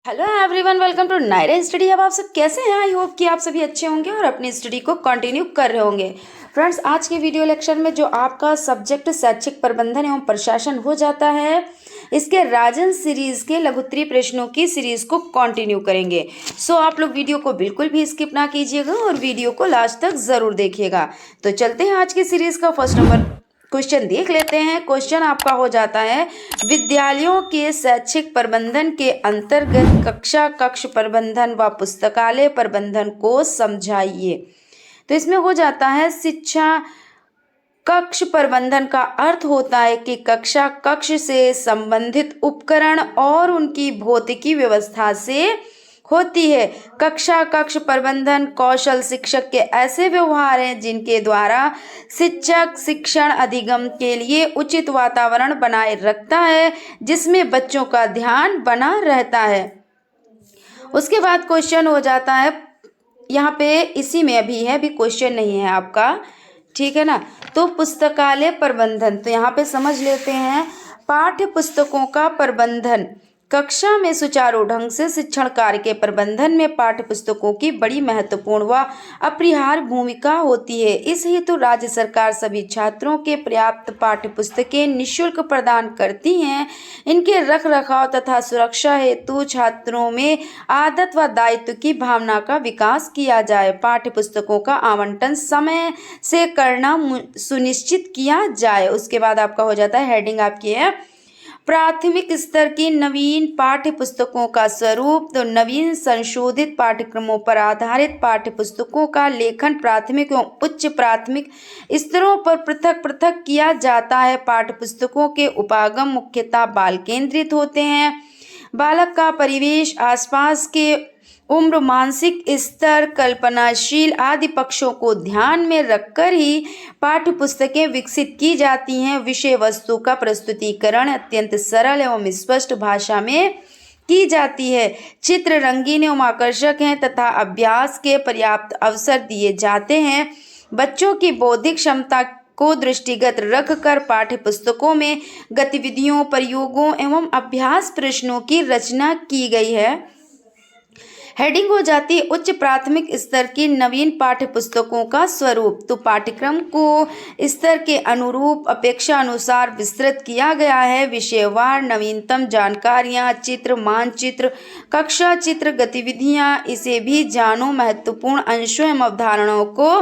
Hello everyone, welcome to Nayra study. अब आप सब कैसे हैं? आई होप कि आप सभी अच्छे होंगे और अपनी स्टडी को कंटिन्यू कर रहे होंगे। फ्रेंड्स, आज के वीडियो लेक्चर में जो आपका सब्जेक्ट शैक्षिक प्रबंधन एवं प्रशासन हो जाता है, इसके राजन सीरीज के लघुत्तरीय प्रश्नों की सीरीज को कंटिन्यू करेंगे। सो आप लोग वीडियो को बिल्कुल भी स्किप ना कीजिएगा और वीडियो को लास्ट तक ज़रूर देखिएगा। तो चलते हैं आज की सीरीज का फर्स्ट नंबर क्वेश्चन देख लेते हैं। क्वेश्चन आपका हो जाता है, विद्यालयों के शैक्षिक प्रबंधन के अंतर्गत कक्षा कक्ष प्रबंधन व पुस्तकालय प्रबंधन को समझाइए। तो इसमें हो जाता है, शिक्षा कक्ष प्रबंधन का अर्थ होता है कि कक्षा कक्ष से संबंधित उपकरण और उनकी भौतिकी व्यवस्था से होती है। कक्षा कक्ष प्रबंधन कौशल शिक्षक के ऐसे व्यवहार हैं जिनके द्वारा शिक्षक शिक्षण अधिगम के लिए उचित वातावरण बनाए रखता है, जिसमें बच्चों का ध्यान बना रहता है। उसके बाद क्वेश्चन हो जाता है, यहाँ पे इसी में अभी है, अभी क्वेश्चन नहीं है आपका, ठीक है ना। तो पुस्तकालय प्रबंधन, तो यहाँ पे समझ लेते हैं, पाठ्य पुस्तकों का प्रबंधन कक्षा में सुचारू ढंग से शिक्षण कार्य के प्रबंधन में पाठ्य पुस्तकों की बड़ी महत्वपूर्ण व अपरिहार्य भूमिका होती है। इस हेतु राज्य सरकार सभी छात्रों के पर्याप्त पाठ्य पुस्तकें निःशुल्क प्रदान करती हैं। इनके रख रखाव तथा सुरक्षा हेतु छात्रों में आदत व दायित्व की भावना का विकास किया जाए। पाठ्य पुस्तकों का आवंटन समय से करना सुनिश्चित किया जाए। उसके बाद आपका हो जाता है, हेडिंग आपकी है, प्राथमिक स्तर की नवीन पाठ्य पुस्तकों का स्वरूप। तो नवीन संशोधित पाठ्यक्रमों पर आधारित पाठ्य पुस्तकों का लेखन प्राथमिक एवं उच्च प्राथमिक स्तरों पर पृथक पृथक किया जाता है। पाठ्य पुस्तकों के उपागम मुख्यतः बाल केंद्रित होते हैं। बालक का परिवेश, आसपास के उम्र, मानसिक स्तर, कल्पनाशील आदि पक्षों को ध्यान में रखकर ही पाठ्य पुस्तकें विकसित की जाती हैं। विषय वस्तु का प्रस्तुतिकरण अत्यंत सरल एवं स्पष्ट भाषा में की जाती है। चित्र रंगीन एवं आकर्षक हैं तथा अभ्यास के पर्याप्त अवसर दिए जाते हैं। बच्चों की बौद्धिक क्षमता को दृष्टिगत रखकर पाठ्य पुस्तकों में गतिविधियों, प्रयोगों एवं अभ्यास प्रश्नों की रचना की गई है। हेडिंग हो जाती है, उच्च प्राथमिक स्तर की नवीन पाठ्य पुस्तकों का स्वरूप। तो पाठ्यक्रम को स्तर के अनुरूप अपेक्षा अनुसार विस्तृत किया गया है। विषयवार नवीनतम जानकारियां, चित्र, मानचित्र, कक्षा चित्र, गतिविधियां, इसे भी जानो, महत्वपूर्ण अंशों एवं अवधारणाओं को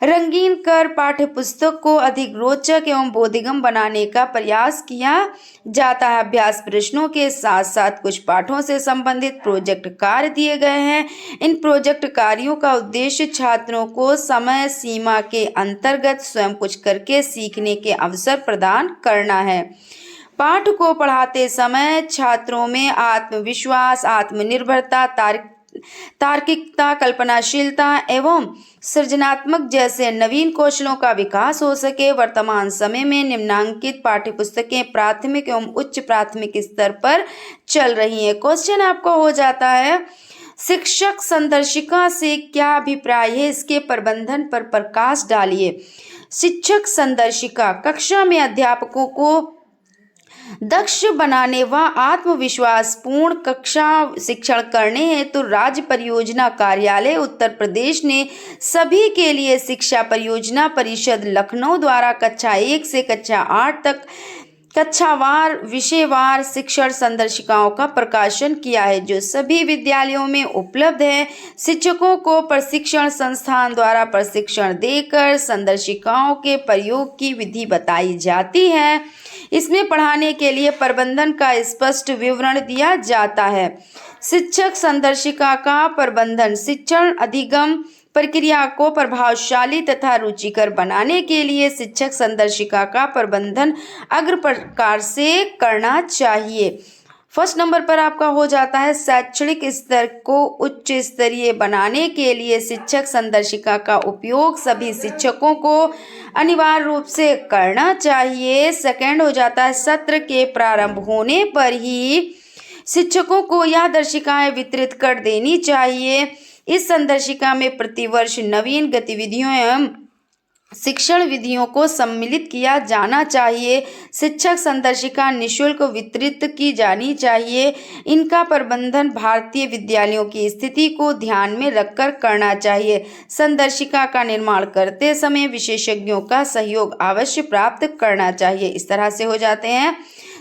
रंगीन कर पाठ्य पुस्तक को अधिक रोचक एवं बोधगम्य बनाने का प्रयास किया जाता है। अभ्यास प्रश्नों के साथ साथ कुछ पाठों से संबंधित प्रोजेक्ट कार्य दिए गए हैं। इन प्रोजेक्ट कार्यों का उद्देश्य छात्रों को समय सीमा के अंतर्गत स्वयं कुछ करके सीखने के अवसर प्रदान करना है। पाठ को पढ़ाते समय छात्रों में आत्मविश्वास, आत्मनिर्भरता, तार्किकता, कल्पनाशीलता एवं सृजनात्मक जैसे नवीन कौशलों का विकास हो सके। वर्तमान समय में निम्नांकित पाठ्यपुस्तकें प्राथमिक एवं उच्च प्राथमिक स्तर पर चल रही हैं। क्वेश्चन आपका हो जाता है, शिक्षक संदर्शिका से क्या अभिप्राय है, इसके प्रबंधन पर प्रकाश डालिए। शिक्षक संदर्शिका कक्षा में अध्यापकों को दक्ष बनाने व आत्मविश्वास पूर्ण कक्षा शिक्षण करने हेतु राज्य परियोजना कार्यालय उत्तर प्रदेश ने सभी के लिए शिक्षा परियोजना परिषद लखनऊ द्वारा कक्षा 1 से कक्षा 8 तक कक्षावार विषयवार शिक्षण संदर्शिकाओं का प्रकाशन किया है, जो सभी विद्यालयों में उपलब्ध है। शिक्षकों को प्रशिक्षण संस्थान द्वारा प्रशिक्षण देकर संदर्शिकाओं के प्रयोग की विधि बताई जाती है। इसमें पढ़ाने के लिए प्रबंधन का स्पष्ट विवरण दिया जाता है। शिक्षक संदर्शिका का प्रबंधन शिक्षण अधिगम प्रक्रिया को प्रभावशाली तथा रुचिकर बनाने के लिए शिक्षक संदर्शिका का प्रबंधन अग्र प्रकार से करना चाहिए। फर्स्ट नंबर पर आपका हो जाता है, शैक्षणिक स्तर को उच्च स्तरीय बनाने के लिए शिक्षक संदर्शिका का उपयोग सभी शिक्षकों को अनिवार्य रूप से करना चाहिए। सेकंड हो जाता है, सत्र के प्रारंभ होने पर ही शिक्षकों को यह दर्शिकाएं वितरित कर देनी चाहिए। इस संदर्शिका में प्रतिवर्ष नवीन गतिविधियों एवं शिक्षण विधियों को सम्मिलित किया जाना चाहिए। शिक्षक संदर्शिका निःशुल्क वितरित की जानी चाहिए। इनका प्रबंधन भारतीय विद्यालयों की स्थिति को ध्यान में रखकर करना चाहिए। संदर्शिका का निर्माण करते समय विशेषज्ञों का सहयोग अवश्य प्राप्त करना चाहिए। इस तरह से हो जाते हैं।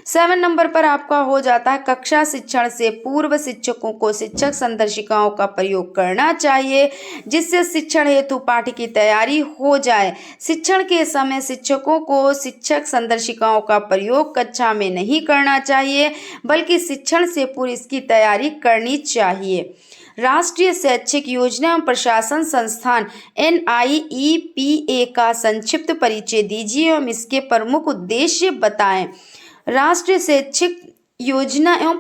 7 नंबर पर आपका हो जाता है कक्षा शिक्षण से पूर्व शिक्षकों को शिक्षक संदर्शिकाओं का प्रयोग करना चाहिए, जिससे शिक्षण हेतु पाठ्य की तैयारी हो जाए। शिक्षण के समय शिक्षकों को शिक्षक संदर्शिकाओं का प्रयोग कक्षा में नहीं करना चाहिए, बल्कि शिक्षण से पूर्व इसकी तैयारी करनी चाहिए। राष्ट्रीय शैक्षिक योजना एवं प्रशासन संस्थान NIEPA का संक्षिप्त परिचय दीजिए एवं इसके प्रमुख उद्देश्य बताएं। राष्ट्रीय शैक्षिक योजना एवं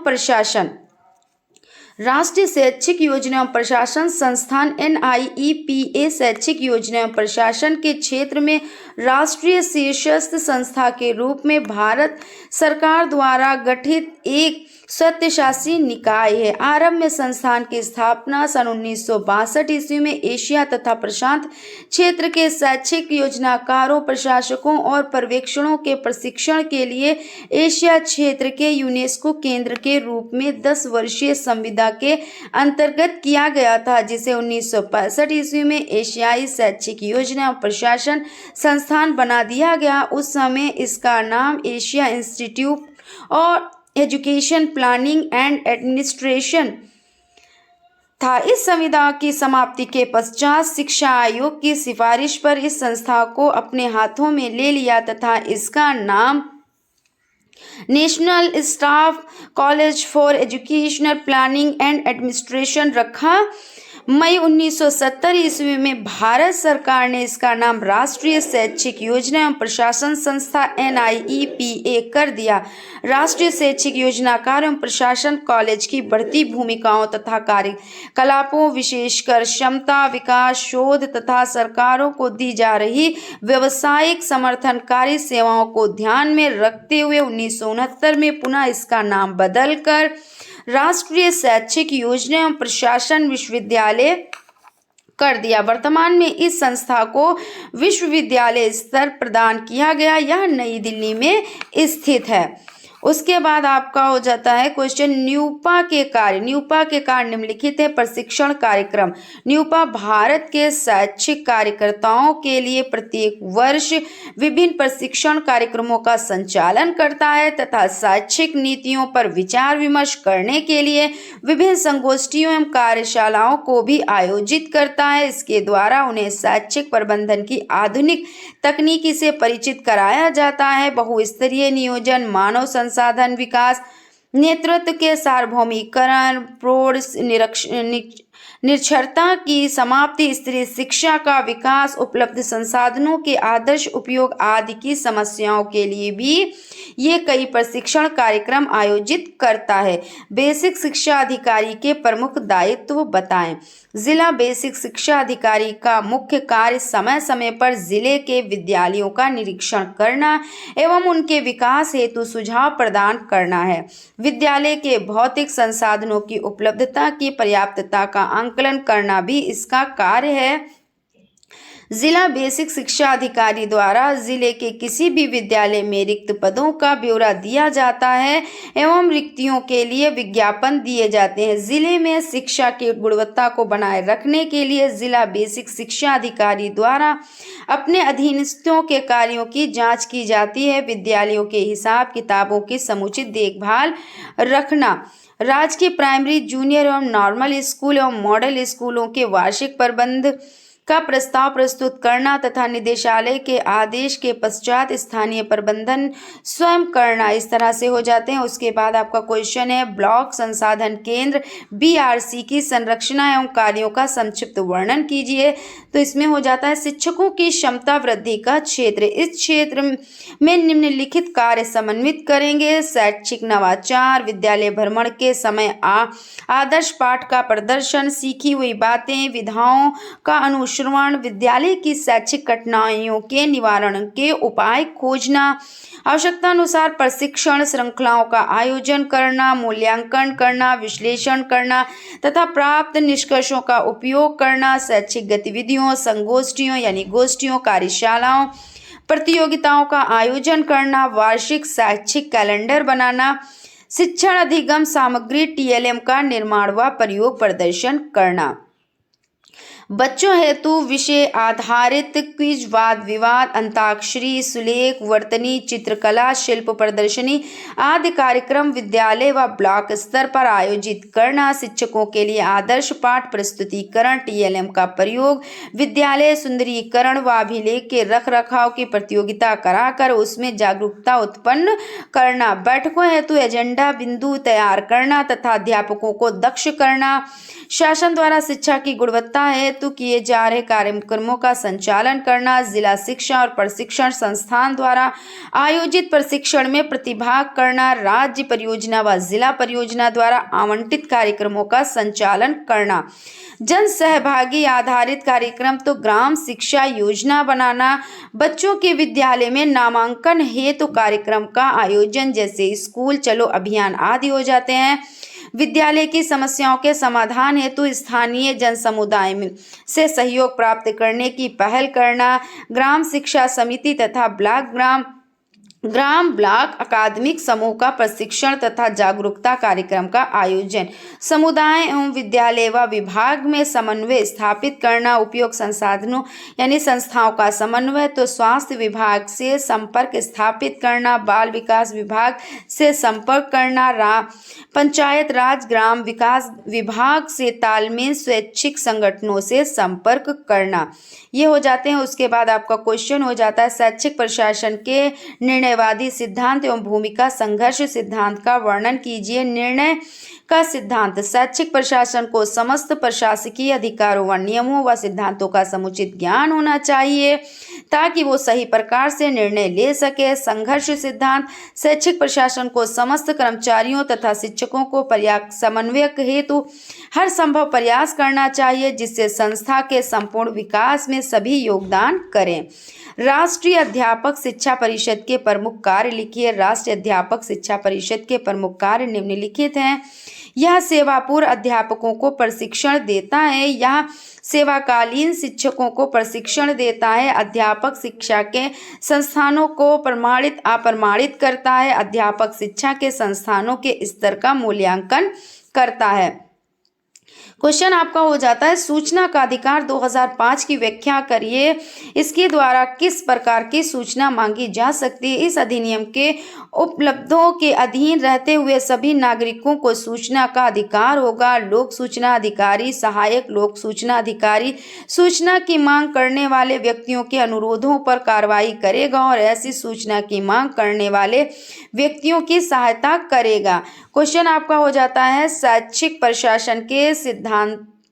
प्रशासन संस्थान NIEPA शैक्षिक योजना एवं प्रशासन के क्षेत्र में राष्ट्रीय शीर्षस्थ संस्था के रूप में भारत सरकार द्वारा गठित एक स्वायत्तशासी निकाय है। आरंभ में संस्थान की स्थापना सन 1962 ईस्वी में एशिया तथा प्रशांत क्षेत्र के शैक्षिक योजनाकारों, प्रशासकों और पर्यवेक्षकों के प्रशिक्षण के लिए एशिया क्षेत्र के यूनेस्को केंद्र के रूप में 10 वर्षीय संविदा के अंतर्गत किया गया था, जिसे 1965 ईस्वी में एशियाई शैक्षिक योजना प्रशासन संस्थान बना दिया गया। उस समय इसका नाम एशिया इंस्टीट्यूट और एजुकेशन प्लानिंग एंड एडमिनिस्ट्रेशन था। इस संविदा की समाप्ति के पश्चात शिक्षा आयोग की सिफारिश पर इस संस्था को अपने हाथों में ले लिया तथा इसका नाम national staff college for educational planning and administration रखा। मई 1970 ईस्वी में भारत सरकार ने इसका नाम राष्ट्रीय शैक्षिक योजना एवं प्रशासन संस्था NIEPA कर दिया। राष्ट्रीय शैक्षिक योजनाकार एवं प्रशासन कॉलेज की बढ़ती भूमिकाओं तथा कार्यकलापों, विशेषकर क्षमता विकास, शोध तथा सरकारों को दी जा रही व्यावसायिक समर्थनकारी सेवाओं को ध्यान में रखते हुए 1969 में पुनः इसका नाम बदलकर राष्ट्रीय शैक्षिक योजना एवं प्रशासन विश्वविद्यालय कर दिया। वर्तमान में इस संस्था को विश्वविद्यालय स्तर प्रदान किया गया। यह नई दिल्ली में स्थित है। उसके बाद आपका हो जाता है क्वेश्चन न्यूपा के कार्य। न्यूपा के कार्य निम्नलिखित है। प्रशिक्षण कार्यक्रम। न्यूपा भारत के शैक्षिक कार्यकर्ताओं के लिए प्रत्येक वर्ष विभिन्न प्रशिक्षण कार्यक्रमों का संचालन करता है तथा शैक्षिक नीतियों पर विचार विमर्श करने के लिए विभिन्न संगोष्ठियों एवं कार्यशालाओं को भी आयोजित करता है। इसके द्वारा उन्हें शैक्षिक प्रबंधन की आधुनिक तकनीकी से परिचित कराया जाता है। बहुस्तरीय नियोजन, मानव संसाधन विकास, नेतृत्व के सार्वभौमिकरण, प्रौढ़ निरक्षरता की समाप्ति, स्त्री शिक्षा का विकास, उपलब्ध संसाधनों के आदर्श उपयोग आदि की समस्याओं के लिए भी ये कई प्रशिक्षण कार्यक्रम आयोजित करता है। बेसिक शिक्षा अधिकारी के प्रमुख दायित्व बताएं। जिला बेसिक शिक्षा अधिकारी का मुख्य कार्य समय समय पर जिले के विद्यालयों का निरीक्षण करना एवं उनके विकास हेतु सुझाव प्रदान करना है। विद्यालय के भौतिक संसाधनों की उपलब्धता की पर्याप्तता का आंकलन करना भी इसका कार्य है। जिला बेसिक शिक्षा अधिकारी द्वारा जिले के किसी भी विद्यालय में रिक्त पदों का ब्यौरा दिया जाता है एवं रिक्तियों के लिए विज्ञापन दिए जाते हैं। जिले में शिक्षा की गुणवत्ता को बनाए रखने के लिए जिला बेसिक शिक्षा अधिकारी द्वारा अपने अधीनस्थों के कार्यों की जांच की जाती है। विद्यालयों के हिसाब किताबों की समुचित देखभाल रखना, राजकीय प्राइमरी, जूनियर एवं नॉर्मल स्कूल एवं मॉडल स्कूलों के वार्षिक प्रबंध का प्रस्ताव प्रस्तुत करना तथा निदेशालय के आदेश के पश्चात स्थानीय प्रबंधन स्वयं करना, इस तरह से हो जाते हैं। उसके बाद आपका क्वेश्चन है ब्लॉक संसाधन केंद्र BRC की संरचना एवं कार्यों का संक्षिप्त वर्णन कीजिए। तो इसमें हो जाता है शिक्षकों की क्षमता वृद्धि का क्षेत्र। इस क्षेत्र में निम्नलिखित कार्य समन्वित करेंगे। शैक्षिक नवाचार, विद्यालय भ्रमण के समय आदर्श पाठ का प्रदर्शन, सीखी हुई बातें, विधाओं का अनुसरण अनुश्रवण, विद्यालय की शैक्षिक कठिनाइयों के निवारण के उपाय खोजना, आवश्यकतानुसार प्रशिक्षण श्रृंखलाओं का आयोजन करना, मूल्यांकन करना, विश्लेषण करना तथा प्राप्त निष्कर्षों का उपयोग करना, शैक्षिक गतिविधियों, संगोष्ठियों यानी गोष्ठियों, कार्यशालाओं, प्रतियोगिताओं का आयोजन करना, वार्षिक शैक्षिक कैलेंडर बनाना, शिक्षण अधिगम सामग्री टीएलएम का निर्माण व प्रयोग प्रदर्शन करना। बच्चों हेतु विषय आधारित क्विज, वाद विवाद, अंताक्षरी, सुलेख, वर्तनी, चित्रकला, शिल्प प्रदर्शनी आदि कार्यक्रम विद्यालय व ब्लॉक स्तर पर आयोजित करना। शिक्षकों के लिए आदर्श पाठ प्रस्तुतिकरण टीएलएम का प्रयोग, विद्यालय सुंदरीकरण व अभिलेख के रख रखाव की प्रतियोगिता कराकर उसमें जागरूकता उत्पन्न करना। बैठकों हेतु एजेंडा बिंदु तैयार करना तथा अध्यापकों को दक्ष करना। शासन द्वारा शिक्षा की गुणवत्ता हेतु किए जा रहे कार्यक्रमों का संचालन करना। जिला शिक्षा और प्रशिक्षण संस्थान द्वारा आयोजित प्रशिक्षण में प्रतिभाग करना। राज्य परियोजना व जिला परियोजना द्वारा आवंटित कार्यक्रमों का संचालन करना। जन सहभागी आधारित कार्यक्रम तो ग्राम शिक्षा योजना बनाना। बच्चों के विद्यालय में नामांकन हेतु कार्यक्रम का आयोजन जैसे स्कूल चलो अभियान आदि हो जाते हैं। विद्यालय की समस्याओं के समाधान हेतु स्थानीय जन समुदाय में से सहयोग प्राप्त करने की पहल करना। ग्राम शिक्षा समिति तथा ग्राम ब्लॉक अकादमिक समूह का प्रशिक्षण तथा जागरूकता कार्यक्रम का आयोजन। समुदाय एवं विद्यालय व विभाग में समन्वय स्थापित करना। उपयोग संसाधनों यानी संस्थाओं का समन्वय तो स्वास्थ्य विभाग से संपर्क स्थापित करना, बाल विकास विभाग से संपर्क करना, पंचायत राज ग्राम विकास विभाग से तालमेल, स्वैच्छिक संगठनों से संपर्क करना। ये हो जाते हैं। उसके बाद आपका क्वेश्चन हो जाता है शैक्षिक प्रशासन के निर्णयवादी सिद्धांत एवं भूमिका संघर्ष सिद्धांत का वर्णन कीजिए। निर्णय का सिद्धांत शैक्षिक प्रशासन को समस्त प्रशासकीय अधिकारों व नियमों व सिद्धांतों का समुचित ज्ञान होना चाहिए ताकि वो सही प्रकार से निर्णय ले सके। संघर्ष सिद्धांत शैक्षिक प्रशासन को समस्त कर्मचारियों तथा शिक्षकों को पर्याप्त समन्वय हेतु हर संभव प्रयास करना चाहिए जिससे संस्था के संपूर्ण विकास में सभी योगदान करें। राष्ट्रीय अध्यापक शिक्षा परिषद के प्रमुख कार्य लिखिए। राष्ट्रीय अध्यापक शिक्षा परिषद के प्रमुख कार्य निम्नलिखित हैं। यह सेवापूर्व अध्यापकों को प्रशिक्षण देता है। यह सेवाकालीन शिक्षकों को प्रशिक्षण देता है। अध्यापक शिक्षा के संस्थानों को प्रमाणित अप्रमाणित करता है। अध्यापक शिक्षा के संस्थानों के स्तर का मूल्यांकन करता है। क्वेश्चन आपका हो जाता है सूचना का अधिकार 2005 की व्याख्या करिए। इसके द्वारा किस प्रकार की सूचना मांगी जा सकती है। इस अधिनियम के उपलब्धों के अधीन रहते हुए सभी नागरिकों को सूचना का अधिकार होगा। लोक सूचना अधिकारी, सहायक लोक सूचना अधिकारी सूचना की मांग करने वाले व्यक्तियों के अनुरोधों पर कार्रवाई करेगा और ऐसी सूचना की मांग करने वाले व्यक्तियों की सहायता करेगा। क्वेश्चन आपका हो जाता है शैक्षिक प्रशासन के सिद्धांत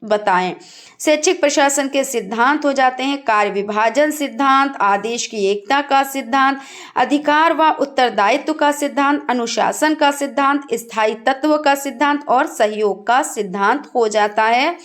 बताएं। शैक्षिक प्रशासन के सिद्धांत हो जाते हैं कार्य विभाजन सिद्धांत, आदेश की एकता का सिद्धांत, अधिकार व उत्तरदायित्व का सिद्धांत, अनुशासन का सिद्धांत, स्थायी तत्व का सिद्धांत और सहयोग का सिद्धांत हो जाता है।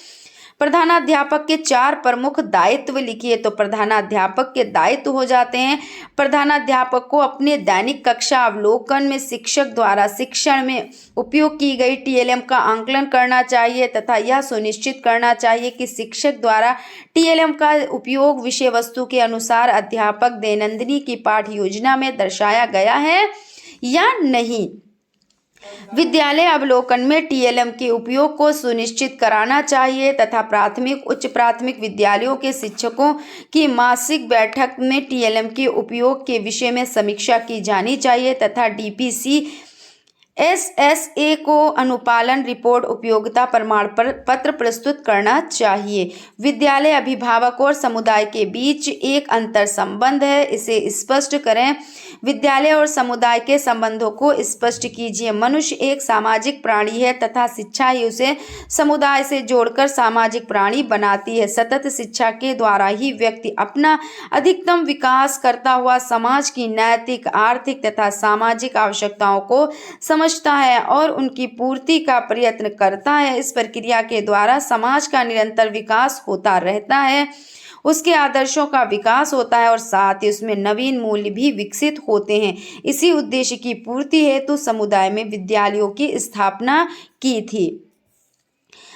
प्रधानाध्यापक के 4 प्रमुख दायित्व लिखिए। तो प्रधानाध्यापक के दायित्व हो जाते हैं प्रधानाध्यापक को अपने दैनिक कक्षा अवलोकन में शिक्षक द्वारा शिक्षण में उपयोग की गई टीएलएम का आंकलन करना चाहिए तथा यह सुनिश्चित करना चाहिए कि शिक्षक द्वारा टीएलएम का उपयोग विषय वस्तु के अनुसार अध्यापक दैनंदिनी की पाठ योजना में दर्शाया गया है या नहीं। विद्यालय अवलोकन में टीएलएम के उपयोग को सुनिश्चित कराना चाहिए तथा प्राथमिक उच्च प्राथमिक विद्यालयों के शिक्षकों की मासिक बैठक में टीएलएम के उपयोग के विषय में समीक्षा की जानी चाहिए तथा डीपीसी एसएसए को अनुपालन रिपोर्ट उपयोगिता प्रमाण पत्र प्रस्तुत करना चाहिए। विद्यालय अभिभावक और समुदाय के बीच एक अंतर संबंध है, इसे स्पष्ट करें। विद्यालय और समुदाय के संबंधों को स्पष्ट कीजिए। मनुष्य एक सामाजिक प्राणी है तथा शिक्षा ही उसे समुदाय से जोड़कर सामाजिक प्राणी बनाती है। सतत शिक्षा के द्वारा ही व्यक्ति अपना अधिकतम विकास करता हुआ समाज की नैतिक, आर्थिक तथा सामाजिक आवश्यकताओं को समझता है और उनकी पूर्ति का प्रयत्न करता है। इस प्रक्रिया के द्वारा समाज का निरंतर विकास होता रहता है। उसके आदर्शों का विकास होता है और साथ ही उसमें नवीन मूल्य भी विकसित होते हैं। इसी उद्देश्य की पूर्ति हेतु समुदाय में विद्यालयों की स्थापना की थी।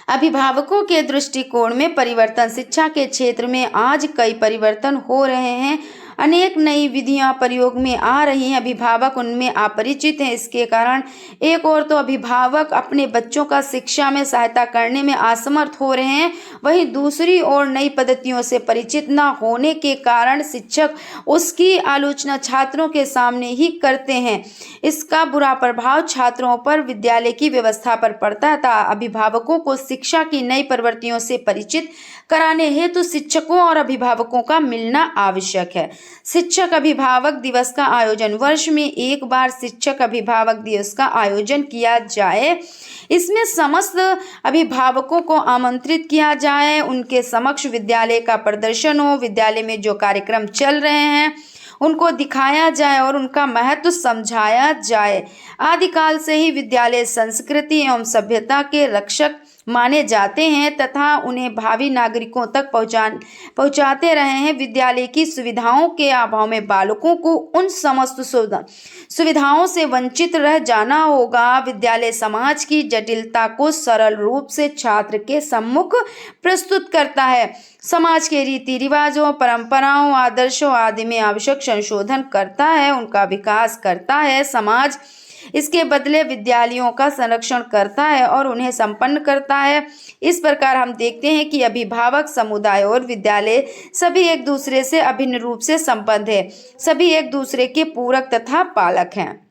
अभिभावकों के दृष्टिकोण में परिवर्तन। शिक्षा के क्षेत्र में आज कई परिवर्तन हो रहे हैं। अनेक नई विधियां प्रयोग में आ रही हैं। अभिभावक उनमें अपरिचित हैं। इसके कारण एक ओर तो अभिभावक अपने बच्चों का शिक्षा में सहायता करने में असमर्थ हो रहे हैं, वहीं दूसरी ओर नई पद्धतियों से परिचित न होने के कारण शिक्षक उसकी आलोचना छात्रों के सामने ही करते हैं। इसका बुरा प्रभाव छात्रों पर, विद्यालय की व्यवस्था पर पड़ता है। अभिभावकों को शिक्षा की नई प्रवृत्तियों से परिचित कराने हेतु शिक्षकों और अभिभावकों का मिलना आवश्यक है। शिक्षक अभिभावक दिवस का आयोजन। वर्ष में एक बार शिक्षक अभिभावक दिवस का आयोजन किया जाए। इसमें समस्त अभिभावकों को आमंत्रित किया जाए, उनके समक्ष विद्यालय का प्रदर्शन हो, विद्यालय में जो कार्यक्रम चल रहे हैं उनको दिखाया जाए और उनका महत्व समझाया जाए। आदिकाल से ही विद्यालय संस्कृति एवं सभ्यता के रक्षक माने जाते हैं तथा उन्हें भावी नागरिकों तक पहुंचाते रहे हैं। विद्यालय की सुविधाओं के अभाव में बालकों को उन समस्त सुविधाओं से वंचित रह जाना होगा। विद्यालय समाज की जटिलता को सरल रूप से छात्र के सम्मुख प्रस्तुत करता है। समाज के रीति रिवाजों, परंपराओं, आदर्शों आदि में आवश्यक संशोधन करता है, उनका विकास करता है। समाज इसके बदले विद्यालयों का संरक्षण करता है और उन्हें संपन्न करता है। इस प्रकार हम देखते हैं कि अभिभावक, समुदाय और विद्यालय सभी एक दूसरे से अभिन्न रूप से संबद्ध है। सभी एक दूसरे के पूरक तथा पालक हैं।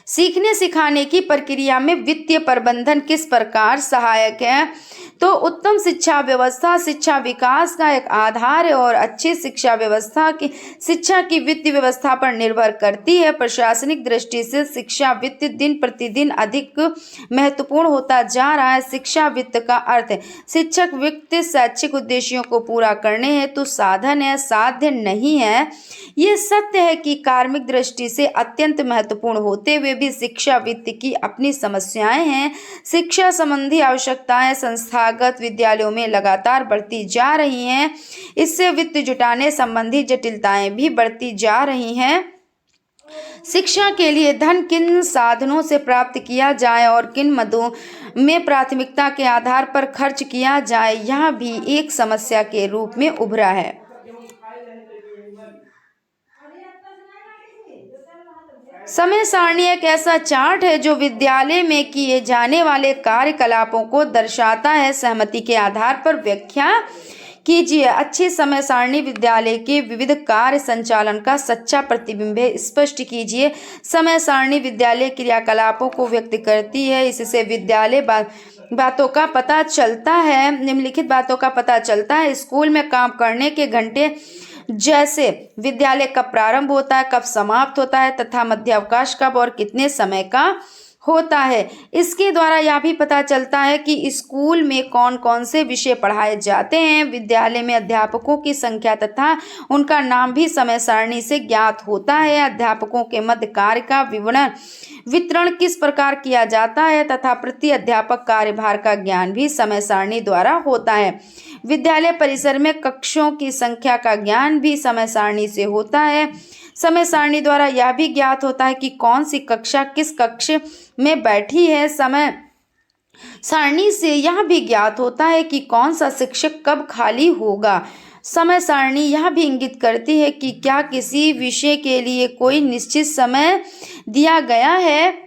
सीखने सिखाने की प्रक्रिया में वित्तीय प्रबंधन किस प्रकार सहायक है? तो उत्तम शिक्षा व्यवस्था शिक्षा विकास का एक आधार है और अच्छी शिक्षा व्यवस्था की शिक्षा की वित्तीय व्यवस्था पर निर्भर करती है। प्रशासनिक दृष्टि से शिक्षा वित्त दिन प्रतिदिन अधिक महत्वपूर्ण होता जा रहा है। शिक्षा वित्त का अर्थ है शिक्षक वित्त शैक्षिक उद्देश्यों को पूरा करने हेतु साधन है, साध्य नहीं है। ये सत्य है कि कार्मिक दृष्टि से अत्यंत महत्वपूर्ण होते हुए भी शिक्षा वित्त की अपनी समस्याएं हैं। शिक्षा संबंधी आवश्यकताएं संस्थागत विद्यालयों में लगातार बढ़ती जा रही हैं। इससे वित्त जुटाने संबंधी जटिलताएं भी बढ़ती जा रही हैं। शिक्षा के लिए धन किन साधनों से प्राप्त किया जाए और किन मदों में प्राथमिकता के आधार पर खर्च किया जाए, यह भी एक समस्या के रूप में उभरा है। समय सारणी एक ऐसा चार्ट है जो विद्यालय में किए जाने वाले कार्यकलापों को दर्शाता है। सहमति के आधार पर व्याख्या कीजिए। अच्छी समय सारणी विद्यालय के विविध कार्य संचालन का सच्चा प्रतिबिंब है। स्पष्ट कीजिए। समय सारणी विद्यालय क्रियाकलापों को व्यक्त करती है। इससे विद्यालय बातों का पता चलता है। निम्नलिखित बातों का पता चलता है। स्कूल में काम करने के घंटे, जैसे विद्यालय कब प्रारंभ होता है, कब समाप्त होता है तथा मध्यावकाश कब और कितने समय का होता है। इसके द्वारा यह भी पता चलता है कि स्कूल में कौन कौन से विषय पढ़ाए जाते हैं। विद्यालय में अध्यापकों की संख्या तथा उनका नाम भी समय सारणी से ज्ञात होता है। अध्यापकों के मध्य कार्य का वितरण किस प्रकार किया जाता है तथा प्रति अध्यापक कार्यभार का ज्ञान भी समय सारणी द्वारा होता है। विद्यालय परिसर में कक्षों की संख्या का ज्ञान भी समय सारणी से होता है। समय सारणी द्वारा यह भी ज्ञात होता है कि कौन सी कक्षा किस कक्ष में बैठी है। समय सारणी से यह भी ज्ञात होता है कि कौन सा शिक्षक कब खाली होगा। समय सारणी यह भी इंगित करती है कि क्या किसी विषय के लिए कोई निश्चित समय दिया गया है।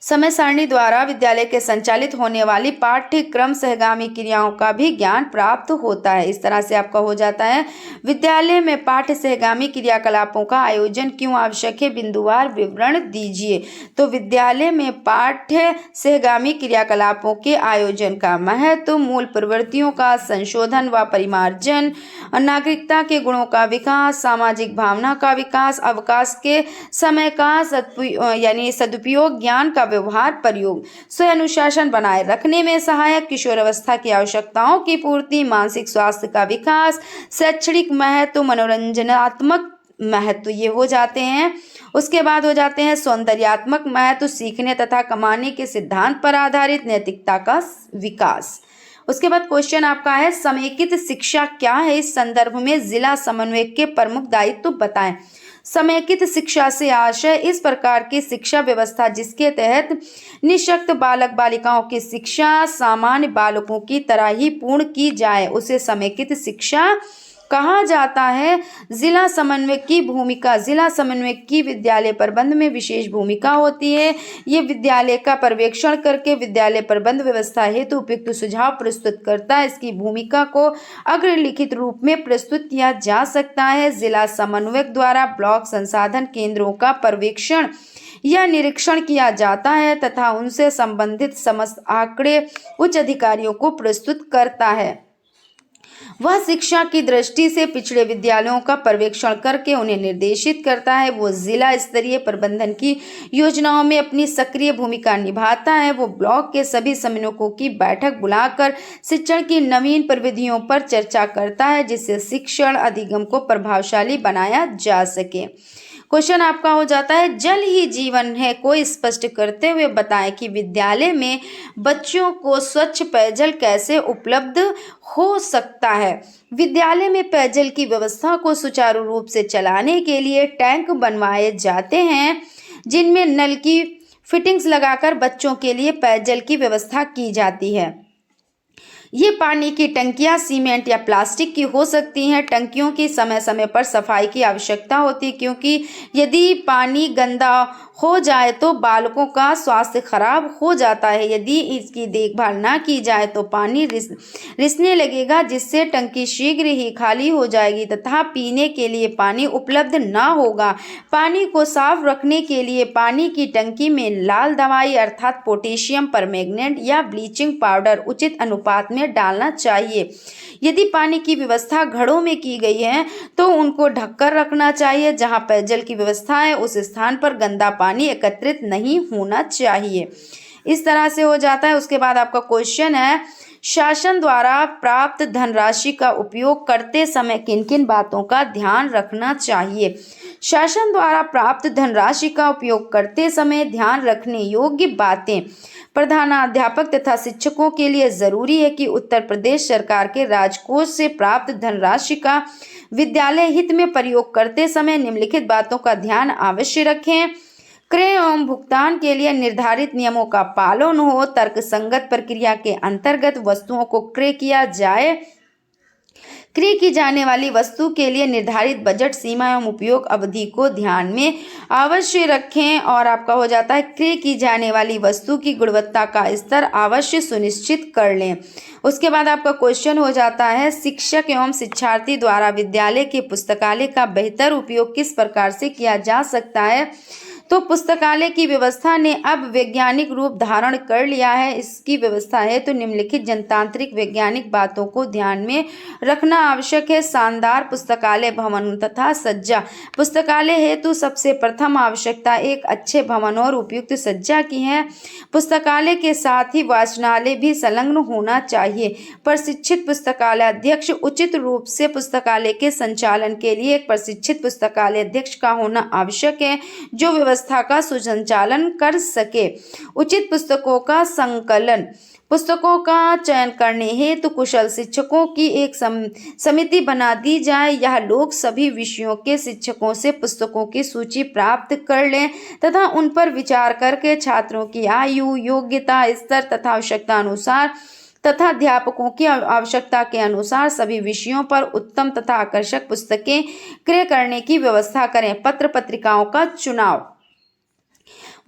समय सारणी द्वारा विद्यालय के संचालित होने वाली पाठ्यक्रम सहगामी क्रियाओं का भी ज्ञान प्राप्त होता है। इस तरह से आपका हो जाता है विद्यालय में पाठ्य सहगामी क्रियाकलापों का आयोजन क्यों आवश्यक है, बिंदुवार विवरण दीजिए। तो विद्यालय में पाठ्य सहगामी क्रियाकलापों के आयोजन का महत्व, मूल प्रवृत्तियों का संशोधन व परिमार्जन, नागरिकता के गुणों का विकास, सामाजिक भावना का विकास, अवकाश के समय का सदुपयोग, ज्ञान का व्यवहार प्रयोग, स्वयं अनुशासन बनाए रखने में सहायक, किशोरावस्था की आवश्यकताओं की पूर्ति, मानसिक स्वास्थ्य का विकास, शैक्षणिक महत्व, मनोरंजनात्मक महत्व, ये हो जाते हैं। उसके बाद हो जाते हैं सौंदर्यात्मक महत्व, सीखने तथा कमाने के सिद्धांत पर आधारित नैतिकता का विकास। उसके बाद क्वेश्चन आपका है समेकित शिक्षा क्या है, इस संदर्भ में जिला समन्वयक के प्रमुख दायित्व बताएं। समेकित शिक्षा से आशय इस प्रकार की शिक्षा व्यवस्था जिसके तहत निःशक्त बालक बालिकाओं की शिक्षा सामान्य बालकों की तरह ही पूर्ण की जाए उसे समेकित शिक्षा कहा जाता है। जिला समन्वयक की भूमिका, जिला समन्वयक की विद्यालय प्रबंध में विशेष भूमिका होती है। ये विद्यालय का पर्यवेक्षण करके विद्यालय प्रबंध व्यवस्था हेतु उपयुक्त सुझाव प्रस्तुत करता है। इसकी भूमिका को अग्रलिखित रूप में प्रस्तुत किया जा सकता है। जिला समन्वयक द्वारा ब्लॉक संसाधन केंद्रों का पर्यवेक्षण या निरीक्षण किया जाता है तथा उनसे संबंधित समस्त आंकड़े उच्च अधिकारियों को प्रस्तुत करता है। वह शिक्षा की दृष्टि से पिछड़े विद्यालयों का पर्यवेक्षण करके उन्हें निर्देशित करता है। वो जिला स्तरीय प्रबंधन की योजनाओं में अपनी सक्रिय भूमिका निभाता है। वो ब्लॉक के सभी समन्वयकों की बैठक बुलाकर शिक्षण की नवीन प्रविधियों पर चर्चा करता है जिससे शिक्षण अधिगम को प्रभावशाली बनाया जा सके। क्वेश्चन आपका हो जाता है जल ही जीवन है को स्पष्ट करते हुए बताएं कि विद्यालय में बच्चों को स्वच्छ पेयजल कैसे उपलब्ध हो सकता है। विद्यालय में पेयजल की व्यवस्था को सुचारू रूप से चलाने के लिए टैंक बनवाए जाते हैं जिनमें नल की फिटिंग्स लगाकर बच्चों के लिए पेयजल की व्यवस्था की जाती है। ये पानी की टंकियां सीमेंट या प्लास्टिक की हो सकती हैं। टंकियों की समय समय पर सफाई की आवश्यकता होती है क्योंकि यदि पानी गंदा हो जाए तो बालकों का स्वास्थ्य खराब हो जाता है। यदि इसकी देखभाल ना की जाए तो पानी रिसने लगेगा जिससे टंकी शीघ्र ही खाली हो जाएगी तथा पीने के लिए पानी उपलब्ध ना होगा। पानी को साफ रखने के लिए पानी की टंकी में लाल दवाई अर्थात पोटेशियम परमैंगनेट या ब्लीचिंग पाउडर उचित अनुपात में डालना चाहिए। यदि पानी की व्यवस्था घड़ों में की गई है तो उनको ढककर रखना चाहिए। जहां पेयजल की व्यवस्था है उस स्थान पर गंदा पानी एकत्रित नहीं होना चाहिए। इस तरह से हो जाता है। उसके बाद आपका क्वेश्चन है शासन द्वारा प्राप्त धनराशि का उपयोग करते समय किन किन बातों का ध्यान रखना चाहिए। शासन द्वारा प्राप्त धनराशि का उपयोग करते समय ध्यान रखने योग्य बातें। प्रधानाध्यापक तथा शिक्षकों के लिए जरूरी है कि उत्तर प्रदेश सरकार के राजकोष से प्राप्त धनराशि का विद्यालय हित में प्रयोग करते समय निम्नलिखित बातों का ध्यान अवश्य रखें। क्रय एवं भुगतान के लिए निर्धारित नियमों का पालन हो। तर्कसंगत प्रक्रिया के अंतर्गत वस्तुओं को क्रय किया जाए। क्रय की जाने वाली वस्तु के लिए निर्धारित बजट सीमा एवं उपयोग अवधि को ध्यान में अवश्य रखें। और आपका हो जाता है क्रय की जाने वाली वस्तु की गुणवत्ता का स्तर अवश्य सुनिश्चित कर लें। उसके बाद आपका क्वेश्चन हो जाता है शिक्षक एवं शिक्षार्थी द्वारा विद्यालय के पुस्तकालय का बेहतर उपयोग किस प्रकार से किया जा सकता है। तो पुस्तकालय की व्यवस्था ने अब वैज्ञानिक रूप धारण कर लिया है। इसकी व्यवस्था है तो निम्नलिखित जनतांत्रिक वैज्ञानिक बातों को ध्यान में रखना आवश्यक है। शानदार पुस्तकालय भवन तथा सज्जा। पुस्तकालय हेतु सबसे प्रथम आवश्यकता एक अच्छे भवन और उपयुक्त सज्जा की है। पुस्तकालय के साथ ही वाचनालय भी संलग्न होना चाहिए। प्रशिक्षित पुस्तकालय अध्यक्ष। उचित रूप से पुस्तकालय के संचालन के लिए एक प्रशिक्षित पुस्तकालय अध्यक्ष का होना आवश्यक है जो व्यवस्था का सुसंचालन कर सके। उचित पुस्तकों का संकलन। पुस्तकों का चयन करने हेतु कुशल शिक्षकों की एक समिति बना दी जाए। यह लोग सभी विषयों के शिक्षकों से पुस्तकों की सूची प्राप्त कर लें तथा उन पर विचार करके छात्रों की आयु योग्यता स्तर तथा आवश्यकता अनुसार तथा अध्यापकों की आवश्यकता के अनुसार सभी विषयों पर उत्तम तथा आकर्षक पुस्तकें क्रय करने की व्यवस्था करें। पत्र पत्रिकाओं का चुनाव।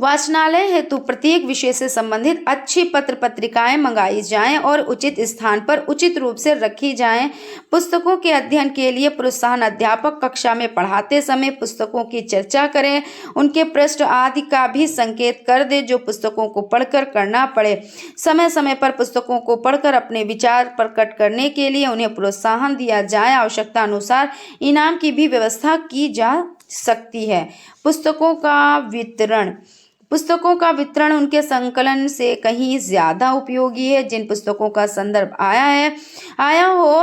वाचनालय हेतु प्रत्येक विषय से संबंधित अच्छी पत्र पत्रिकाएं मंगाई जाएं और उचित स्थान पर उचित रूप से रखी जाएं। पुस्तकों के अध्ययन के लिए प्रोत्साहन। अध्यापक कक्षा में पढ़ाते समय पुस्तकों की चर्चा करें। उनके पृष्ठ आदि का भी संकेत कर दे जो पुस्तकों को पढ़कर करना पड़े। समय समय पर पुस्तकों को पढ़कर अपने विचार प्रकट करने के लिए उन्हें प्रोत्साहन दिया जाए। आवश्यकता अनुसार इनाम की भी व्यवस्था की जा सकती है। पुस्तकों का वितरण। पुस्तकों का वितरण उनके संकलन से कहीं ज्यादा उपयोगी है। जिन पुस्तकों का संदर्भ आया हो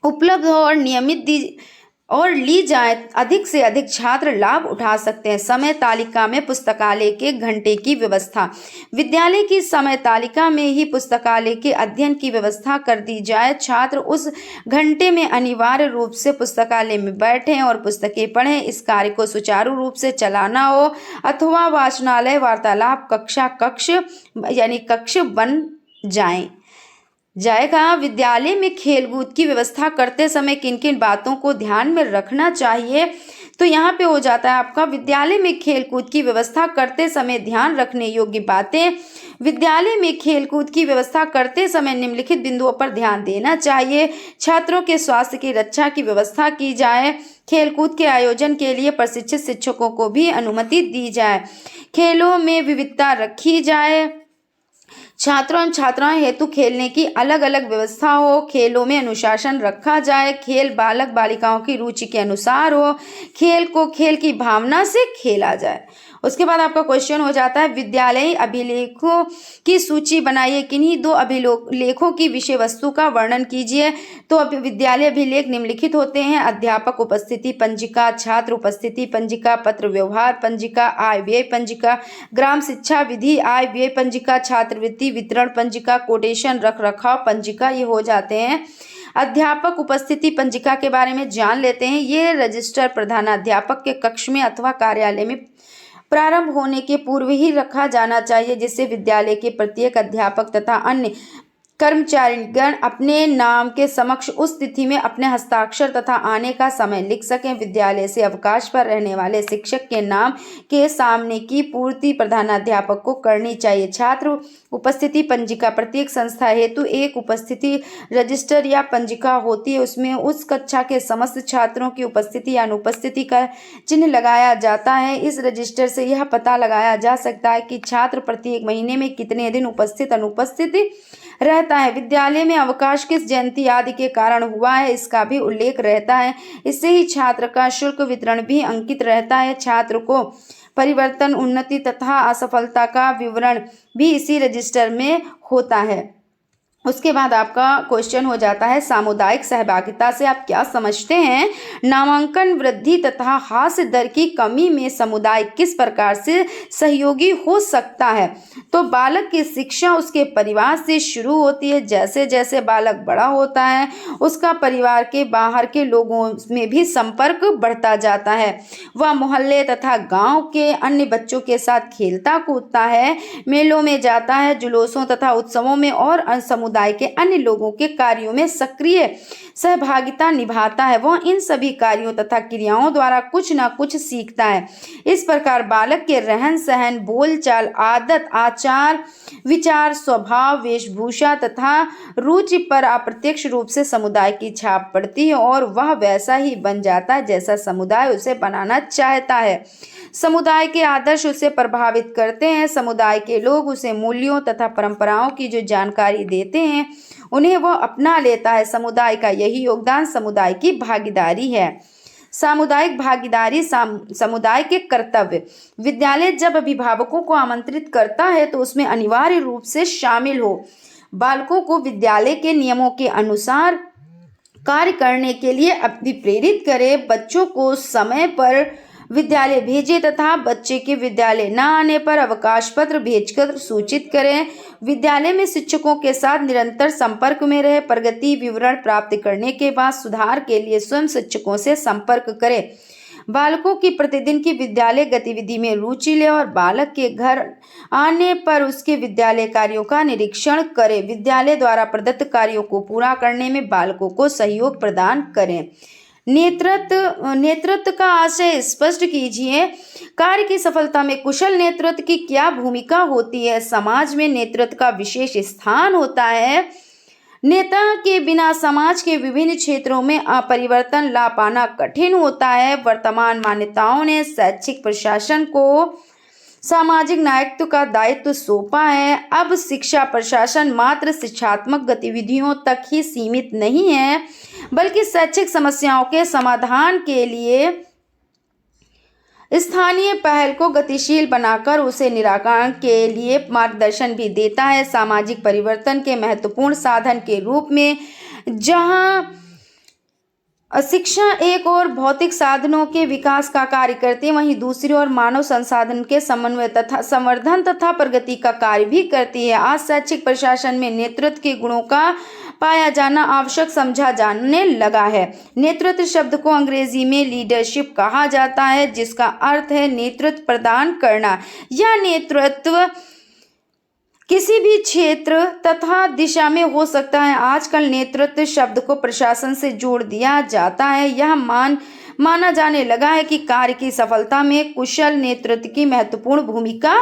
उपलब्ध हो और और ली जाए, अधिक से अधिक छात्र लाभ उठा सकते हैं। समय तालिका में पुस्तकालय के घंटे की व्यवस्था। विद्यालय की समय तालिका में ही पुस्तकालय के अध्ययन की व्यवस्था कर दी जाए। छात्र उस घंटे में अनिवार्य रूप से पुस्तकालय में बैठें और पुस्तकें पढ़ें। इस कार्य को सुचारू रूप से चलाना हो अथवा वाचनालय वार्तालाप कक्ष बन जाएगा। विद्यालय में खेलकूद की व्यवस्था करते समय किन किन बातों को ध्यान में रखना चाहिए, तो यहाँ पे हो जाता है आपका विद्यालय में खेलकूद की व्यवस्था करते समय ध्यान रखने योग्य बातें। विद्यालय में खेलकूद की व्यवस्था करते समय निम्नलिखित बिंदुओं पर ध्यान देना चाहिए। छात्रों के स्वास्थ्य की रक्षा की व्यवस्था की जाए। खेलकूद के आयोजन के लिए प्रशिक्षित शिक्षकों को भी अनुमति दी जाए। खेलों में विविधता रखी जाए। छात्रों एवं छात्राओं हेतु खेलने की अलग अलग व्यवस्था हो। खेलों में अनुशासन रखा जाए। खेल बालक बालिकाओं की रुचि के अनुसार हो। खेल को खेल की भावना से खेला जाए। उसके बाद आपका क्वेश्चन हो जाता है विद्यालयी अभिलेखों की सूची बनाइए। किन्हीं दो अभिलेखों की विषय वस्तु का वर्णन कीजिए। तो विद्यालय अभिलेख निम्नलिखित होते हैं: अध्यापक उपस्थिति पंजिका, छात्र उपस्थिति पंजिका, पत्र व्यवहार पंजिका, आय व्यय पंजिका, ग्राम शिक्षा विधि आय व्यय पंजिका, छात्रवृत्ति वितरण पंजिका, कोटेशन रख रखाव पंजिका। ये हो जाते हैं। अध्यापक उपस्थिति पंजिका के बारे में जान लेते हैं। ये रजिस्टर प्रधानाध्यापक के कक्ष में अथवा कार्यालय में प्रारंभ होने के पूर्व ही रखा जाना चाहिए, जिससे विद्यालय के प्रत्येक अध्यापक तथा अन्य कर्मचारीगण अपने नाम के समक्ष उस तिथि में अपने हस्ताक्षर तथा आने का समय लिख सकें। विद्यालय से अवकाश पर रहने वाले शिक्षक के नाम के सामने की पूर्ति प्रधानाध्यापक को करनी चाहिए। छात्र उपस्थिति पंजिका प्रत्येक संस्था हेतु एक उपस्थिति रजिस्टर या पंजिका होती है। उसमें उस कक्षा के समस्त छात्रों की उपस्थिति या अनुपस्थिति का चिन्ह लगाया जाता है। इस रजिस्टर से यह पता लगाया जा सकता है कि छात्र प्रत्येक महीने में कितने दिन उपस्थित अनुपस्थित रहता है। विद्यालय में अवकाश किस जयंती आदि के कारण हुआ है, इसका भी उल्लेख रहता है। इससे ही छात्र का शुल्क वितरण भी अंकित रहता है। छात्र को परिवर्तन, उन्नति तथा असफलता का विवरण भी इसी रजिस्टर में होता है। उसके बाद आपका क्वेश्चन हो जाता है सामुदायिक सहभागिता से आप क्या समझते हैं? नामांकन वृद्धि तथा हास्य दर की कमी में समुदाय किस प्रकार से सहयोगी हो सकता है? तो बालक की शिक्षा उसके परिवार से शुरू होती है। जैसे जैसे बालक बड़ा होता है उसका परिवार के बाहर के लोगों में भी संपर्क बढ़ता जाता है। वह मोहल्ले तथा गांव के अन्य बच्चों के साथ खेलता कूदता है, मेलों में जाता है, जुलूसों तथा उत्सवों में और समुदाय के अन्य लोगों के कार्यों में सक्रिय सहभागिता निभाता है। वह इन सभी कार्यों तथा क्रियाओं द्वारा कुछ न कुछ सीखता है। इस प्रकार बालक के रहन सहन, बोलचाल, आदत, आचार विचार, स्वभाव, वेशभूषा तथा रुचि पर अप्रत्यक्ष रूप से समुदाय की छाप पड़ती है और वह वैसा ही बन जाता है जैसा समुदाय उसे बनाना चाहता है। समुदाय के आदर्श उसे प्रभावित करते हैं। समुदाय के लोग उसे मूल्यों तथा परंपराओं की जो जानकारी देते हैं उन्हें वह अपना लेता है। समुदाय का यही योगदान समुदाय की भागीदारी है। सामुदायिक भागीदारी समुदाय के कर्तव्य। विद्यालय जब अभिभावकों को आमंत्रित करता है तो उसमें अनिवार्य रूप से शामिल हो। बालकों को विद्यालय के नियमों के अनुसार कार्य करने के लिए अभिप्रेरित करे। बच्चों को समय पर विद्यालय भेजे तथा बच्चे के विद्यालय न आने पर अवकाश पत्र भेजकर सूचित करें। विद्यालय में शिक्षकों के साथ निरंतर संपर्क में रहे। प्रगति विवरण प्राप्त करने के बाद सुधार के लिए स्वयं शिक्षकों से संपर्क करें। बालकों की प्रतिदिन की विद्यालय गतिविधि में रुचि ले और बालक के घर आने पर उसके विद्यालय कार्यों का निरीक्षण करें। विद्यालय द्वारा प्रदत्त कार्यों को पूरा करने में बालकों को सहयोग प्रदान करें। नेतृत्व का आशय स्पष्ट कीजिए। कार्य की सफलता में कुशल नेतृत्व की क्या भूमिका होती है? समाज में नेतृत्व का विशेष स्थान होता है। नेता के बिना समाज के विभिन्न क्षेत्रों में परिवर्तन ला पाना कठिन होता है। वर्तमान मान्यताओं ने शैक्षिक प्रशासन को सामाजिक नायकत्व का दायित्व सौंपा है। अब शिक्षा प्रशासन मात्र शिक्षात्मक गतिविधियों तक ही सीमित नहीं है, बल्कि शैक्षिक समस्याओं के समाधान के लिए स्थानीय पहल को गतिशील बनाकर उसे निराकरण के लिए मार्गदर्शन भी देता है। सामाजिक परिवर्तन के महत्वपूर्ण साधन के रूप में जहां शिक्षा एक और भौतिक साधनों के विकास का कार्य करती है, वहीं दूसरी ओर मानव संसाधन के समन्वय तथा संवर्धन तथा प्रगति का कार्य भी करती है। आज शैक्षिक प्रशासन में नेतृत्व के गुणों का पाया जाना आवश्यक समझा जाने लगा है। नेतृत्व शब्द को अंग्रेजी में लीडरशिप कहा जाता है, जिसका अर्थ है नेतृत्व प्रदान करना। यह नेतृत्व किसी भी क्षेत्र तथा दिशा में हो सकता है। आजकल नेतृत्व शब्द को प्रशासन से जोड़ दिया जाता है। यह माना जाने लगा है कि कार्य की सफलता में कुशल नेतृत्व की महत्वपूर्ण भूमिका